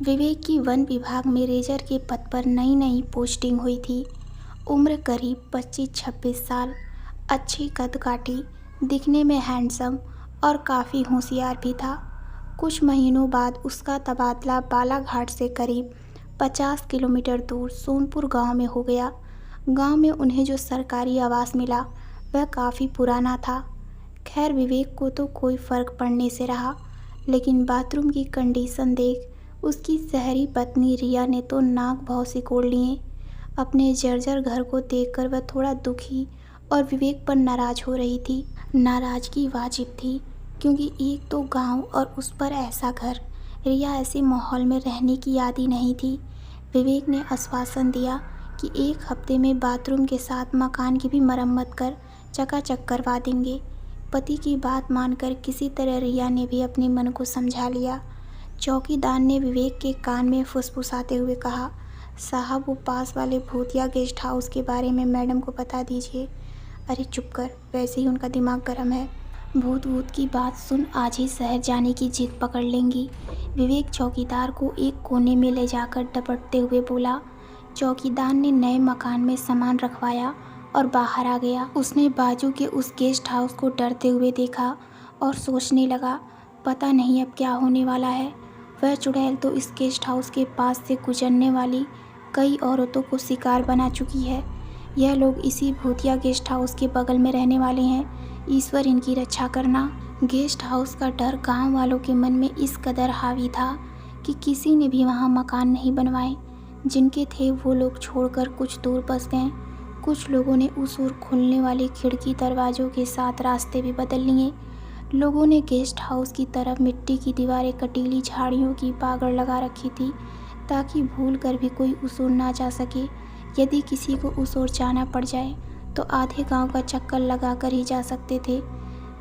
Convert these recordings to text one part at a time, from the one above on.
विवेक की वन विभाग में रेंजर के पद पर नई नई पोस्टिंग हुई थी। उम्र करीब 25-26 साल, अच्छी कदकाठी, दिखने में हैंडसम और काफ़ी होशियार भी था। कुछ महीनों बाद उसका तबादला बालाघाट से करीब 50 किलोमीटर दूर सोनपुर गांव में हो गया। गांव में उन्हें जो सरकारी आवास मिला वह काफ़ी पुराना था। खैर विवेक को तो कोई फ़र्क पड़ने से रहा, लेकिन बाथरूम की कंडीशन देख उसकी शहरी पत्नी रिया ने तो नाक भौं सिकोड़ लिए। अपने जर्जर घर को देखकर वह थोड़ा दुखी और विवेक पर नाराज़ हो रही थी। नाराज़गी वाजिब थी, क्योंकि एक तो गांव और उस पर ऐसा घर। रिया ऐसे माहौल में रहने की आदी नहीं थी। विवेक ने आश्वासन दिया कि एक हफ्ते में बाथरूम के साथ मकान की भी मरम्मत कर चकाचक करवा देंगे। पति की बात मानकर किसी तरह रिया ने भी अपने मन को समझा लिया। चौकीदार ने विवेक के कान में फुसफुसाते हुए कहा, साहब वो पास वाले भूतिया गेस्ट हाउस के बारे में मैडम को बता दीजिए। अरे चुप कर, वैसे ही उनका दिमाग गर्म है। भूत भूत की बात सुन आज ही शहर जाने की जिद पकड़ लेंगी। विवेक चौकीदार को एक कोने में ले जाकर डपटते हुए बोला। चौकीदार ने नए मकान में सामान रखवाया और बाहर आ गया। उसने बाजू के उस गेस्ट हाउस को डरते हुए देखा और सोचने लगा, पता नहीं अब क्या होने वाला है। वह चुड़ैल तो इस गेस्ट हाउस के पास से गुजरने वाली कई औरतों को शिकार बना चुकी है। यह लोग इसी भूतिया गेस्ट हाउस के बगल में रहने वाले हैं। ईश्वर इनकी रक्षा करना। गेस्ट हाउस का डर गांव वालों के मन में इस कदर हावी था कि किसी ने भी वहां मकान नहीं बनवाए। जिनके थे वो लोग छोड़कर कुछ दूर बस गए। कुछ लोगों ने उस ओर खुलने वाले खिड़की दरवाज़ों के साथ रास्ते भी बदल लिए। लोगों ने गेस्ट हाउस की तरफ मिट्टी की दीवारें, कटीली झाड़ियों की बागड़ लगा रखी थी, ताकि भूल कर भी कोई उस ओर ना जा सके। यदि किसी को उस ओर जाना पड़ जाए तो आधे गांव का चक्कर लगा कर ही जा सकते थे।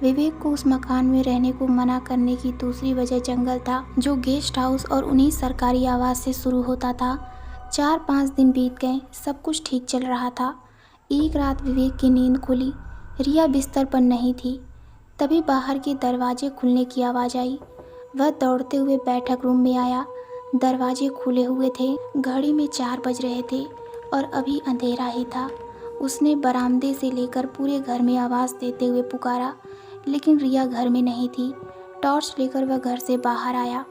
विवेक को उस मकान में रहने को मना करने की दूसरी वजह जंगल था, जो गेस्ट हाउस और उन्हीं सरकारी आवास से शुरू होता था। 4-5 दिन बीत गए, सब कुछ ठीक चल रहा था। एक रात विवेक की नींद खुली। रिया बिस्तर पर नहीं थी। तभी बाहर के दरवाजे खुलने की आवाज़ आई। वह दौड़ते हुए बैठक रूम में आया। दरवाजे खुले हुए थे। घड़ी में 4 बज रहे थे और अभी अंधेरा ही था। उसने बरामदे से लेकर पूरे घर में आवाज़ देते हुए पुकारा, लेकिन रिया घर में नहीं थी। टॉर्च लेकर वह घर से बाहर आया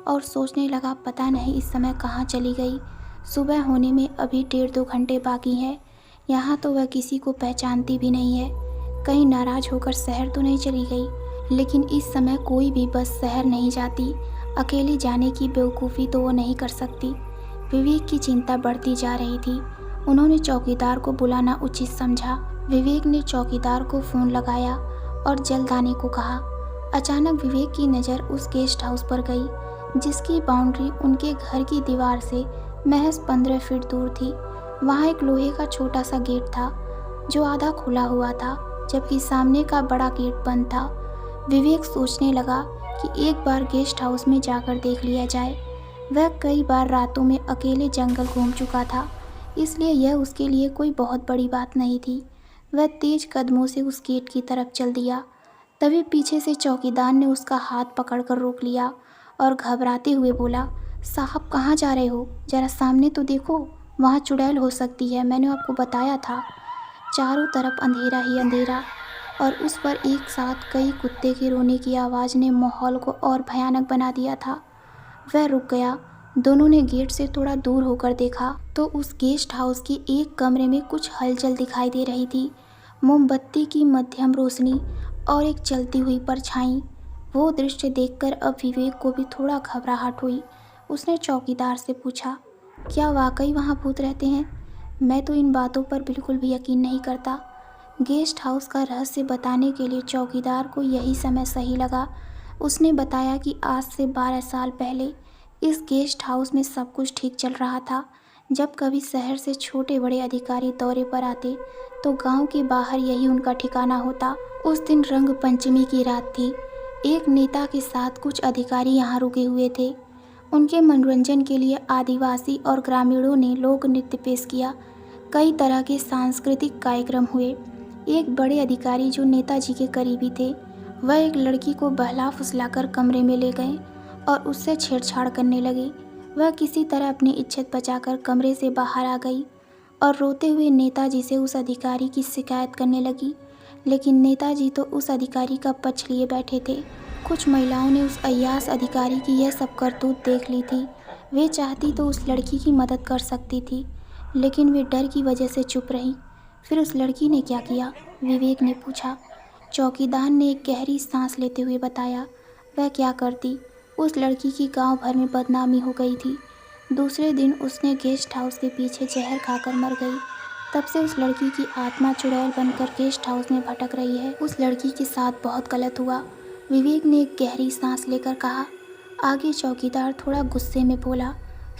और सोचने लगा, पता नहीं इस समय कहाँ चली गई। सुबह होने में अभी 1.5-2 घंटे बाकी हैं। यहाँ तो वह किसी को पहचानती भी नहीं है। कहीं नाराज़ होकर शहर तो नहीं चली गई। लेकिन इस समय कोई भी बस शहर नहीं जाती। अकेले जाने की बेवकूफ़ी तो वो नहीं कर सकती। विवेक की चिंता बढ़ती जा रही थी। उन्होंने चौकीदार को बुलाना उचित समझा। विवेक ने चौकीदार को फ़ोन लगाया और जल्द आने को कहा। अचानक विवेक की नज़र उस गेस्ट हाउस पर गई, जिसकी बाउंड्री उनके घर की दीवार से महज 15 फीट दूर थी। वहाँ एक लोहे का छोटा सा गेट था, जो आधा खुला हुआ था, जबकि सामने का बड़ा गेट बंद था। विवेक सोचने लगा कि एक बार गेस्ट हाउस में जाकर देख लिया जाए। वह कई बार रातों में अकेले जंगल घूम चुका था, इसलिए यह उसके लिए कोई बहुत बड़ी बात नहीं थी। वह तेज कदमों से उस गेट की तरफ चल दिया। तभी पीछे से चौकीदार ने उसका हाथ पकड़कर रोक लिया और घबराते हुए बोला, साहब कहाँ जा रहे हो? ज़रा सामने तो देखो, वहाँ चुड़ैल हो सकती है, मैंने आपको बताया था। चारों तरफ अंधेरा ही अंधेरा और उस पर एक साथ कई कुत्ते के रोने की आवाज़ ने माहौल को और भयानक बना दिया था। वह रुक गया। दोनों ने गेट से थोड़ा दूर होकर देखा तो उस गेस्ट हाउस के एक कमरे में कुछ हलचल दिखाई दे रही थी। मोमबत्ती की मध्यम रोशनी और एक चलती हुई परछाई। वो दृश्य देखकर अब विवेक को भी थोड़ा घबराहट हुई। उसने चौकीदार से पूछा, क्या वाकई वहाँ भूत रहते हैं? मैं तो इन बातों पर बिल्कुल भी यकीन नहीं करता। गेस्ट हाउस का रहस्य बताने के लिए चौकीदार को यही समय सही लगा। उसने बताया कि आज से 12 साल पहले इस गेस्ट हाउस में सब कुछ ठीक चल रहा था। जब कभी शहर से छोटे बड़े अधिकारी दौरे पर आते तो गांव के बाहर यही उनका ठिकाना होता। उस दिन रंग पंचमी की रात थी। एक नेता के साथ कुछ अधिकारी यहाँ रुके हुए थे। उनके मनोरंजन के लिए आदिवासी और ग्रामीणों ने लोक नृत्य पेश किया। कई तरह के सांस्कृतिक कार्यक्रम हुए। एक बड़े अधिकारी जो नेताजी के करीबी थे, वह एक लड़की को बहला फुसलाकर कमरे में ले गए और उससे छेड़छाड़ करने लगे। वह किसी तरह अपनी इज्जत बचाकर कमरे से बाहर आ गई और रोते हुए नेताजी से उस अधिकारी की शिकायत करने लगी। लेकिन नेताजी तो उस अधिकारी का पक्ष लिए बैठे थे। कुछ महिलाओं ने उस अय्याश अधिकारी की यह सब करतूत देख ली थी। वे चाहती तो उस लड़की की मदद कर सकती थी, लेकिन वे डर की वजह से चुप रहीं। फिर उस लड़की ने क्या किया? विवेक ने पूछा। चौकीदार ने एक गहरी सांस लेते हुए बताया। वह क्या करती? उस लड़की की गांव भर में बदनामी हो गई थी। दूसरे दिन उसने गेस्ट हाउस के पीछे जहर खाकर मर गई। तब से उस लड़की की आत्मा चुड़ैल बनकर गेस्ट हाउस में भटक रही है। उस लड़की के साथ बहुत गलत हुआ, विवेक ने एक गहरी सांस लेकर कहा। आगे चौकीदार थोड़ा गुस्से में बोला।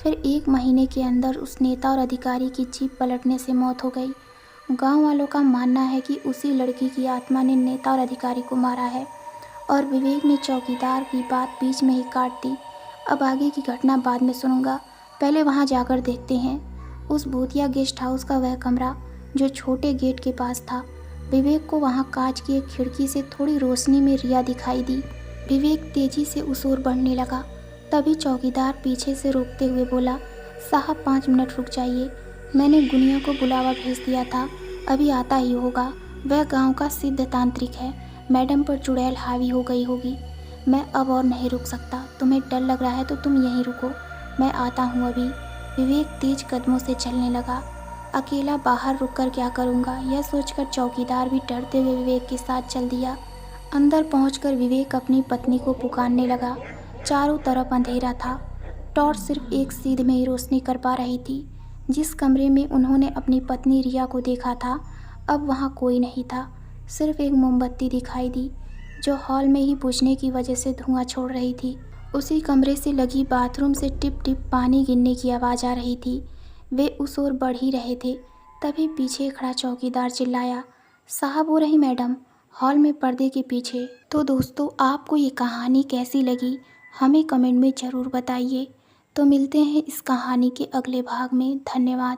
फिर 1 महीने के अंदर उस नेता और अधिकारी की जीप पलटने से मौत हो गई। गांव वालों का मानना है कि उसी लड़की की आत्मा ने नेता और अधिकारी को मारा है। और विवेक ने चौकीदार की बात बीच में ही काट दी। अब आगे की घटना बाद में सुनूंगा, पहले वहां जाकर देखते हैं। उस भूतिया गेस्ट हाउस का वह कमरा जो छोटे गेट के पास था, विवेक को वहां कांच की एक खिड़की से थोड़ी रोशनी में रिया दिखाई दी। विवेक तेजी से उस ओर बढ़ने लगा। तभी चौकीदार पीछे से रोकते हुए बोला, साहब 5 मिनट रुक जाइए, मैंने गुनिया को बुलावा भेज दिया था, अभी आता ही होगा। वह गांव का सिद्ध तांत्रिक है, मैडम पर चुड़ैल हावी हो गई होगी। मैं अब और नहीं रुक सकता, तुम्हें डर लग रहा है तो तुम यहीं रुको, मैं आता हूँ अभी। विवेक तेज कदमों से चलने लगा। अकेला बाहर रुककर क्या करूँगा, यह सोचकर चौकीदार भी डरते हुए विवेक के साथ चल दिया। अंदर पहुंचकर विवेक अपनी पत्नी को पुकारने लगा। चारों तरफ अंधेरा था, टॉर्च सिर्फ एक सीध में ही रोशनी कर पा रही थी। जिस कमरे में उन्होंने अपनी पत्नी रिया को देखा था, अब वहाँ कोई नहीं था। सिर्फ एक मोमबत्ती दिखाई दी जो हॉल में ही बुझने की वजह से धुआं छोड़ रही थी। उसी कमरे से लगी बाथरूम से टिप टिप पानी गिरने की आवाज़ आ रही थी। वे उस ओर बढ़ ही रहे थे, तभी पीछे खड़ा चौकीदार चिल्लाया, साहब वो रही मैडम, हॉल में पर्दे के पीछे। तो दोस्तों, आपको ये कहानी कैसी लगी हमें कमेंट में ज़रूर बताइए। तो मिलते हैं इस कहानी के अगले भाग में। धन्यवाद।